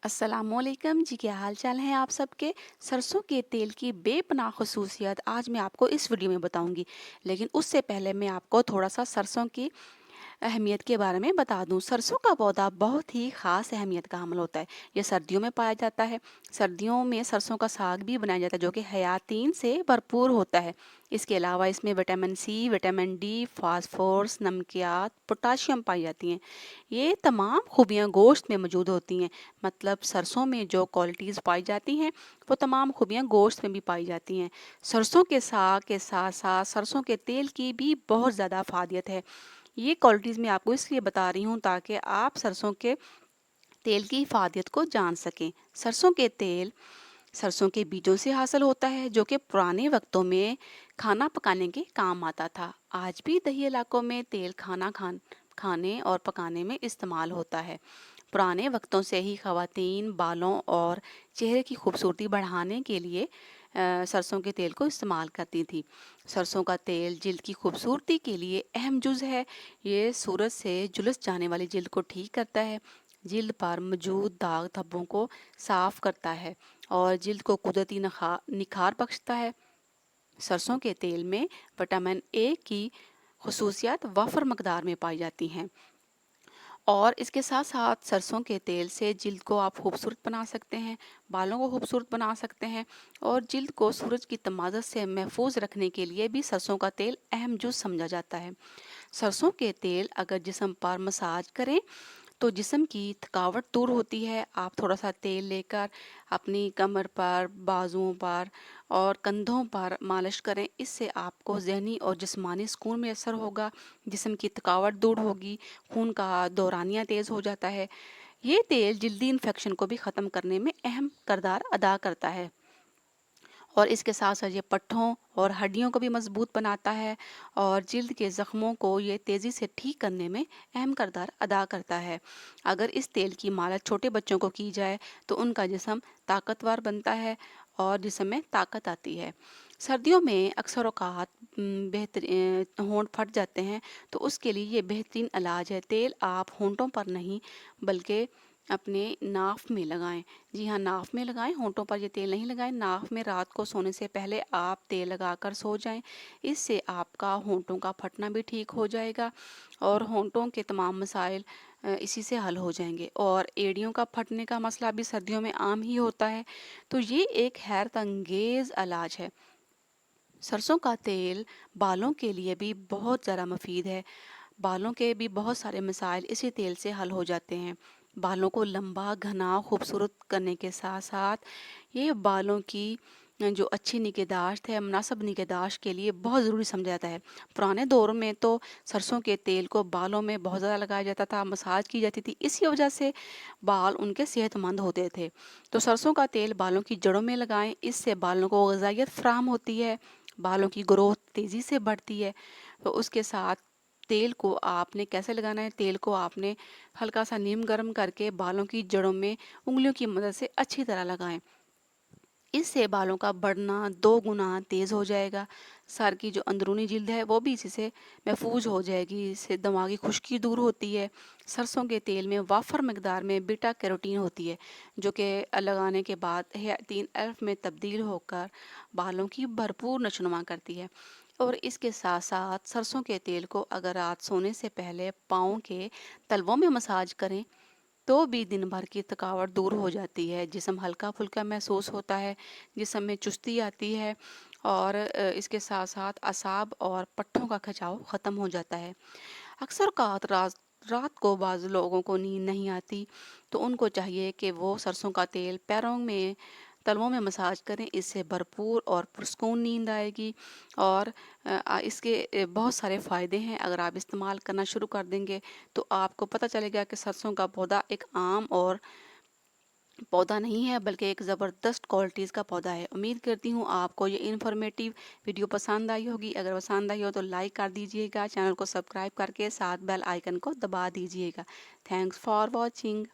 अस्सलामुअलैकुम जी, क्या हाल चाल हैं आप सबके। सरसों के तेल की बेपनाह खसूसियत आज मैं आपको इस वीडियो में बताऊंगी। लेकिन उससे पहले मैं आपको थोड़ा सा सरसों की अहमियत के बारे में बता दूं। सरसों का पौधा बहुत ही खास अहमियत का हामिल होता है। ये सर्दियों में पाया जाता है। सर्दियों में सरसों का साग भी बनाया जाता है जो कि हयातीन से भरपूर होता है। इसके अलावा इसमें vitamin C, vitamin D, phosphorus, नमकियात, पोटाशियम पाई जाती हैं। ये तमाम खूबियाँ गोश्त में मौजूद होती हैं। मतलब सरसों में जो क्वालिटीज़ पाई जाती हैं वो तमाम खूबियाँ गोश्त में भी पाई जाती हैं। सरसों के साग के साथ साथ सरसों के तेल की भी बहुत ज़्यादा अफादियत है। ये क्वालिटीज़ मैं आपको इसलिए बता रही हूँ ताकि आप सरसों के तेल की इफादियत को जान सकें। सरसों के तेल सरसों के बीजों से हासिल होता है जो कि पुराने वक्तों में खाना पकाने के काम आता था। आज भी दही इलाकों में तेल खाने और पकाने में इस्तेमाल होता है। पुराने वक्तों से ही ख़वातीन बालों और चेहरे की खूबसूरती बढ़ाने के लिए सरसों के तेल को इस्तेमाल करती थी। सरसों का तेल जिल्द की खूबसूरती के लिए अहम जुज़ है। ये सूरज से झुलस जाने वाली जिल्द को ठीक करता है, जिल्द पर मौजूद दाग धब्बों को साफ करता है और जिल्द को कुदरती निखार बख्शता है। सरसों के तेल में विटामिन ए की खसूसियात वफ़र मकदार में पाई जाती हैं और इसके साथ साथ सरसों के तेल से जिल्द को आप खूबसूरत बना सकते हैं, बालों को खूबसूरत बना सकते हैं और जिल्द को सूरज की तमाज़त से महफूज रखने के लिए भी सरसों का तेल अहम जुज़ समझा जाता है। सरसों के तेल अगर जिस्म पर मसाज करें तो जिस्म की थकावट दूर होती है। आप थोड़ा सा तेल लेकर अपनी कमर पर, बाजुओं पर और कंधों पर मालिश करें। इससे आपको ज़हनी और जिस्मानी सुकून मैसर होगा, जिस्म की थकावट दूर होगी, खून का दौरानिया तेज़ हो जाता है। ये तेल जल्दी इन्फेक्शन को भी ख़त्म करने में अहम किरदार अदा करता है और इसके साथ साथ ये पट्ठों और हड्डियों को भी मजबूत बनाता है और जिल्द के ज़ख्मों को ये तेज़ी से ठीक करने में अहम किरदार अदा करता है। अगर इस तेल की मालिश छोटे बच्चों को की जाए तो उनका जिस्म ताकतवर बनता है और जिस्म में ताकत आती है। सर्दियों में अक्सर औकात होंठ फट जाते हैं तो उसके लिए ये बेहतरीन इलाज है। तेल आप होंठों पर नहीं बल्कि अपने नाफ में लगाएं। जी हाँ, नाफ में लगाएं, होंठों पर ये तेल नहीं लगाएं। नाफ में रात को सोने से पहले आप तेल लगाकर सो जाएं। इससे आपका होंठों का फटना भी ठीक हो जाएगा और होंठों के तमाम मसाइल इसी से हल हो जाएंगे। और एड़ियों का फटने का मसला भी सर्दियों में आम ही होता है। तो ये एक हैरत अंगेज़ इलाज है। सरसों का तेल बालों के लिए भी बहुत ज़्यादा मुफीद है। बालों के भी बहुत सारे मसाइल इसी तेल से हल हो जाते हैं। बालों को लंबा, घना, खूबसूरत करने के साथ साथ ये बालों की जो अच्छी निगहदाश्त है, मुनासिब निगहदाश्त के लिए बहुत ज़रूरी समझा जाता है। पुराने दौर में तो सरसों के तेल को बालों में बहुत ज़्यादा लगाया जाता था, मसाज की जाती थी। इसी वजह से बाल उनके सेहतमंद होते थे। तो सरसों का तेल बालों की जड़ों में लगाएं, इससे बालों को ग़िज़ाइयत फ़राहम होती है, बालों की ग्रोथ तेज़ी से बढ़ती है। तो उसके साथ तेल को आपने कैसे लगाना है, तेल को आपने हल्का सा नीम गर्म करके बालों की जड़ों में उंगलियों की मदद से अच्छी तरह लगाएं। इससे बालों का बढ़ना 2 गुना तेज़ हो जाएगा। सर की जो अंदरूनी जिल्द है वो भी इसी से महफूज हो जाएगी। इससे दिमागी खुश्की दूर होती है। सरसों के तेल में वाफर मकदार में बीटा कैरोटीन होती है जो कि लगाने के बाद हेयरतीन अल्फ में तब्दील होकर बालों की भरपूर नशोनुमा करती है। और इसके साथ साथ सरसों के तेल को अगर रात सोने से पहले पाँव के तलवों में मसाज करें तो भी दिन भर की थकावट दूर हो जाती है। जिस्म हल्का फुल्का महसूस होता है, जिस्म में चुस्ती आती है और इसके साथ साथ असाब और पट्ठों का खिंचाव ख़त्म हो जाता है। अक्सर औक़ात रात को बाज़ लोगों को नींद नहीं आती तो उनको चाहिए कि वो सरसों का तेल पैरों में तलवों में मसाज करें। इससे भरपूर और पुरस्कून नींद आएगी और इसके बहुत सारे फ़ायदे हैं। अगर आप इस्तेमाल करना शुरू कर देंगे तो आपको पता चलेगा कि सरसों का पौधा एक आम और पौधा नहीं है बल्कि एक ज़बरदस्त क्वालिटीज़ का पौधा है। उम्मीद करती हूँ आपको ये इन्फॉर्मेटिव वीडियो पसंद आई होगी। अगर पसंद आई हो तो लाइक कर दीजिएगा, चैनल को सब्सक्राइब करके साथ बेल आइकन को दबा दीजिएगा। Thanks for watching.